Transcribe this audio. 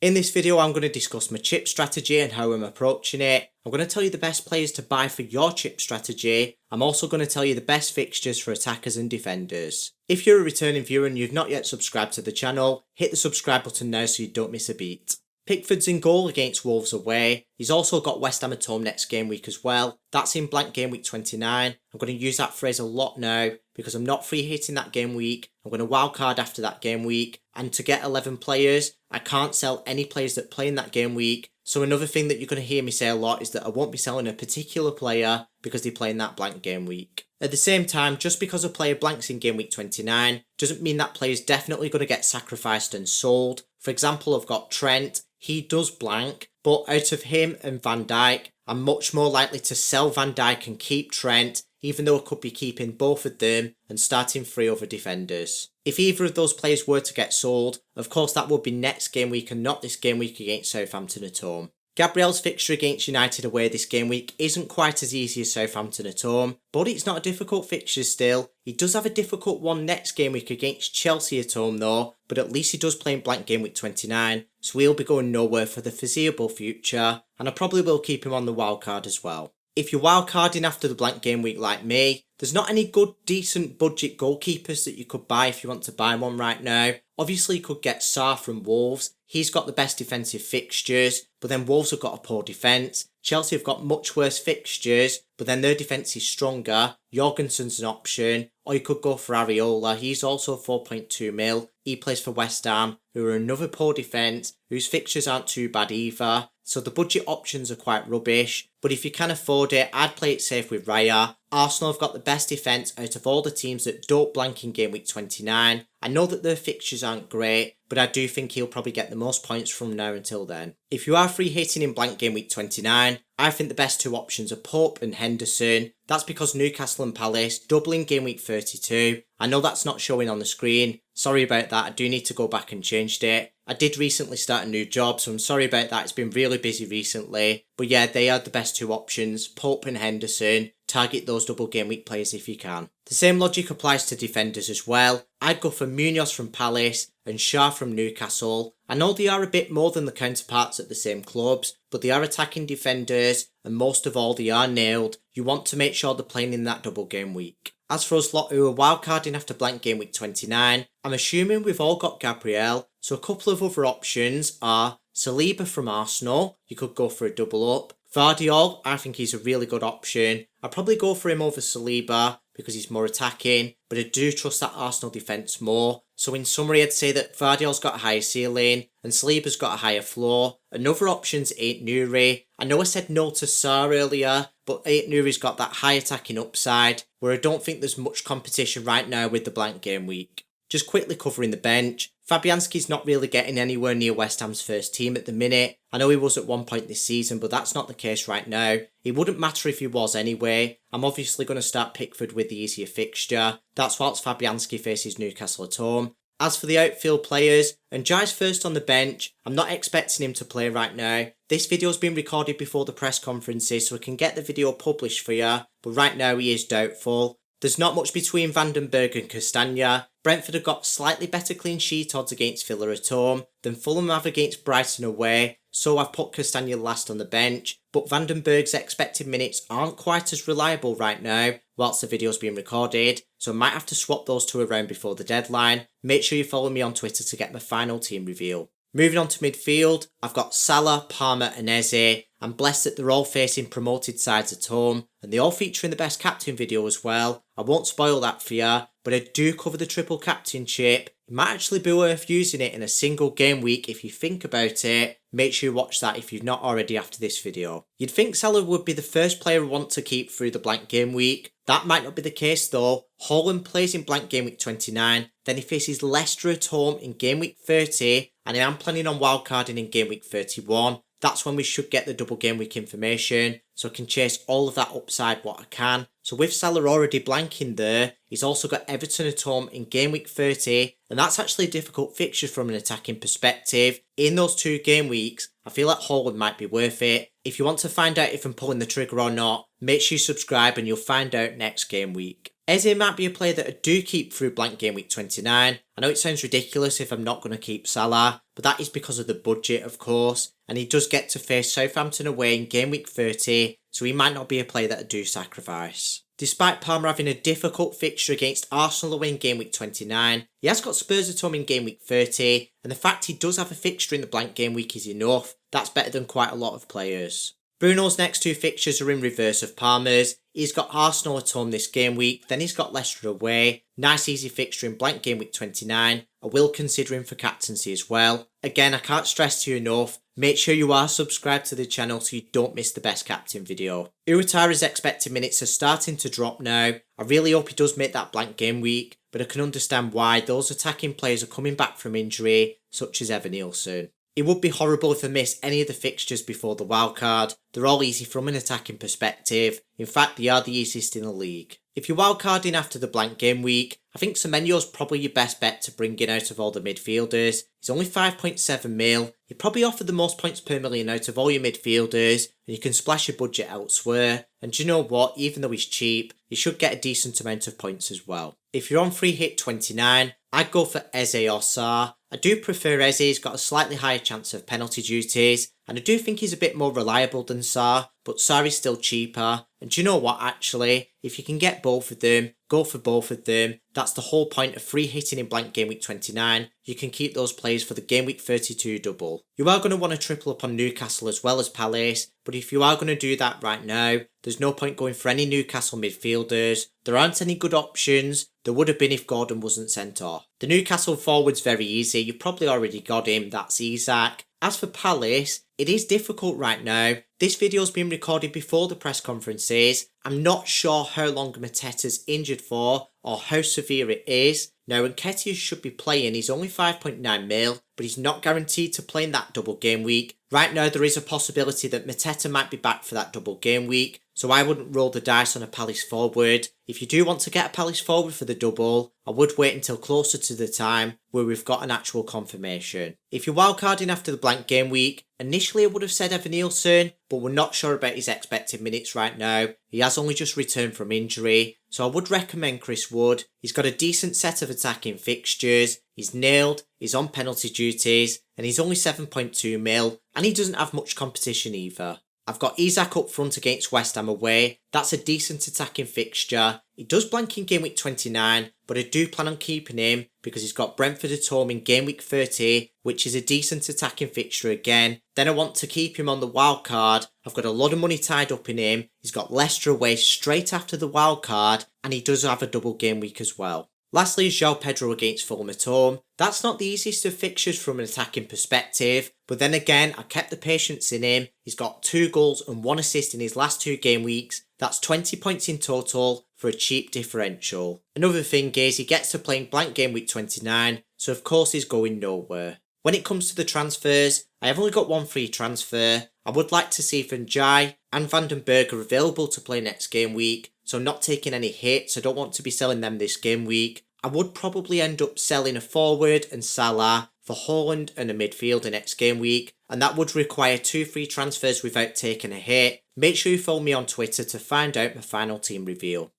In this video, I'm going to discuss my chip strategy and how I'm approaching it. I'm going to tell you the best players to buy for your chip strategy. I'm also going to tell you the best fixtures for attackers and defenders. If you're a returning viewer and you've not yet subscribed to the channel, hit the subscribe button now so you don't miss a beat. Pickford's in goal against Wolves away. He's also got West Ham at home next game week as well. That's in blank game week 29. I'm going to use that phrase a lot now because I'm not free hitting that game week. I'm going to wildcard after that game week. And to get 11 players, I can't sell any players that play in that game week. So another thing that you're going to hear me say a lot is that I won't be selling a particular player because they play in that blank game week. At the same time, just because a player blanks in game week 29 doesn't mean that player is definitely going to get sacrificed and sold. For example, I've got Trent. He does blank, but out of him and Van Dijk, I'm much more likely to sell Van Dijk and keep Trent, even though I could be keeping both of them and starting three other defenders. If either of those players were to get sold, of course that would be next game week and not this game week against Southampton at home. Gabriel's fixture against United away this game week isn't quite as easy as Southampton at home, but it's not a difficult fixture still. He does have a difficult one next game week against Chelsea at home though, but at least he does play in blank game week 29, so he'll be going nowhere for the foreseeable future, and I probably will keep him on the wildcard as well. If you're wildcarding after the blank game week like me, there's not any good decent budget goalkeepers that you could buy if you want to buy one right now. Obviously you could get Sarr from Wolves. He's got the best defensive fixtures, but then Wolves have got a poor defence. Chelsea have got much worse fixtures, but then their defence is stronger. Jorgensen's an option, or you could go for Areola. He's also 4.2 mil. He plays for West Ham, who are another poor defence, whose fixtures aren't too bad either. So the budget options are quite rubbish, but if you can afford it, I'd play it safe with Raya. Arsenal have got the best defence out of all the teams that don't blank in game week 29. I know that their fixtures aren't great, but I do think he'll probably get the most points from now until then. If you are free hitting in blank game week 29, I think the best two options are Pope and Henderson. That's because Newcastle and Palace doubling game week 32. I know that's not showing on the screen. Sorry about that, I do need to go back and change it. I did recently start a new job, so I'm sorry about that. It's been really busy recently. But yeah, they are the best two options, Pope and Henderson. Target those double game week players if you can. The same logic applies to defenders as well. I'd go for Munoz from Palace and Shah from Newcastle. I know they are a bit more than the counterparts at the same clubs, but they are attacking defenders, and most of all they are nailed. You want to make sure they're playing in that double game week. As for us lot who are wildcarding after blank game week 29, I'm assuming we've all got Gabriel, so a couple of other options are Saliba from Arsenal. You could go for a double up. Vardiol, I think he's a really good option. I'd probably go for him over Saliba because he's more attacking, but I do trust that Arsenal defence more. So in summary, I'd say that Vardiol's got a higher ceiling and Saliba's got a higher floor. Another option's Ait-Nouri. I know I said no to Sarr earlier, but Ait-Nouri's got that high attacking upside where I don't think there's much competition right now with the blank game week. Just quickly covering the bench, Fabianski's not really getting anywhere near West Ham's first team at the minute. I know he was at one point this season, but that's not the case right now. It wouldn't matter if he was anyway. I'm obviously going to start Pickford with the easier fixture. That's whilst Fabianski faces Newcastle at home. As for the outfield players, and Jai's first on the bench, I'm not expecting him to play right now. This video's been recorded before the press conferences, so I can get the video published for you, but right now he is doubtful. There's not much between Vandenberg and Castagna. Brentford have got slightly better clean sheet odds against Villa at home than Fulham have against Brighton away, so I've put Castagna last on the bench, but Vandenberg's expected minutes aren't quite as reliable right now whilst the video's being recorded, so I might have to swap those two around before the deadline. Make sure you follow me on Twitter to get my final team reveal. Moving on to midfield, I've got Salah, Palmer and Eze. I'm blessed that they're all facing promoted sides at home, and they all feature in the best captain video as well. I won't spoil that for you, but I do cover the triple captainship. It might actually be worth using it in a single game week if you think about it. Make sure you watch that if you've not already after this video. You'd think Salah would be the first player I want to keep through the blank game week. That might not be the case though. Haaland plays in blank game week 29, then he faces Leicester at home in game week 30, and I am planning on wildcarding in game week 31. That's when we should get the double game week information, so I can chase all of that upside what I can. So with Salah already blanking there, he's also got Everton at home in game week 30, and that's actually a difficult fixture from an attacking perspective. In those two game weeks, I feel like Haaland might be worth it. If you want to find out if I'm pulling the trigger or not, make sure you subscribe and you'll find out next game week. Eze might be a player that I do keep through blank game week 29. I know it sounds ridiculous if I'm not going to keep Salah, but that is because of the budget, of course, and he does get to face Southampton away in game week 30, so he might not be a player that I do sacrifice. Despite Palmer having a difficult fixture against Arsenal away in game week 29, he has got Spurs at home in game week 30, and the fact he does have a fixture in the blank game week is enough. That's better than quite a lot of players. Bruno's next two fixtures are in reverse of Palmer's. He's got Arsenal at home this game week, then he's got Leicester away. Nice easy fixture in blank game week 29. I will consider him for captaincy as well. Again, I can't stress to you enough, make sure you are subscribed to the channel so you don't miss the best captain video. Iwatara's expected minutes are starting to drop now. I really hope he does make that blank game week, but I can understand why those attacking players are coming back from injury, such as Evan Nielsen. It would be horrible if I miss any of the fixtures before the wildcard. They're all easy from an attacking perspective. In fact, they are the easiest in the league. If you're wildcarding after the blank game week, I think Semenyo's probably your best bet to bring in out of all the midfielders. He's only 5.7 mil. He probably offered the most points per million out of all your midfielders, and you can splash your budget elsewhere. And do you know what? Even though he's cheap, he should get a decent amount of points as well. If you're on free hit 29, I'd go for Eze or Sarr. I do prefer Eze, he's got a slightly higher chance of penalty duties, and I do think he's a bit more reliable than Sarr, but Sarr is still cheaper. And do you know what, actually? If you can get both of them, go for both of them. That's the whole point of free hitting in blank game week 29. You can keep those players for the game week 32 double. You are going to want to triple up on Newcastle as well as Palace, but if you are going to do that right now, there's no point going for any Newcastle midfielders. There aren't any good options. There would have been if Gordon wasn't sent off. The Newcastle forward's very easy. You probably already got him. That's Isak. As for Palace, it is difficult right now. This video's been recorded before the press conferences. I'm not sure how long Mateta's injured for or how severe it is. Now, Nketiah should be playing. He's only 5.9 mil, but he's not guaranteed to play in that double game week. Right now, there is a possibility that Mateta might be back for that double game week, so I wouldn't roll the dice on a Palace forward. If you do want to get a Palace forward for the double, I would wait until closer to the time where we've got an actual confirmation. If you're wildcarding after the blank game week, initially I would have said Evan Nielsen, but we're not sure about his expected minutes right now. He has only just returned from injury, so I would recommend Chris Wood. He's got a decent set of attacking fixtures, he's nailed, he's on penalty duties, and he's only 7.2 mil, and he doesn't have much competition either. I've got Isak up front against West Ham away. That's a decent attacking fixture. He does blank in game week 29, but I do plan on keeping him because he's got Brentford at home in game week 30, which is a decent attacking fixture again. Then I want to keep him on the wild card. I've got a lot of money tied up in him. He's got Leicester away straight after the wild card, and he does have a double game week as well. Lastly is João Pedro against Fulham at home. That's not the easiest of fixtures from an attacking perspective, but then again, I kept the patience in him. He's got 2 goals and 1 assist in his last 2 game weeks. That's 20 points in total for a cheap differential. Another thing is he gets to play in blank game week 29, so of course he's going nowhere. When it comes to the transfers, I have only got 1 free transfer. I would like to see if Njai and Vandenberg are available to play next game week, so I'm not taking any hits. I don't want to be selling them this game week. I would probably end up selling a forward and Salah for Haaland and a midfielder next game week, and that would require 2 free transfers without taking a hit. Make sure you follow me on Twitter to find out my final team reveal.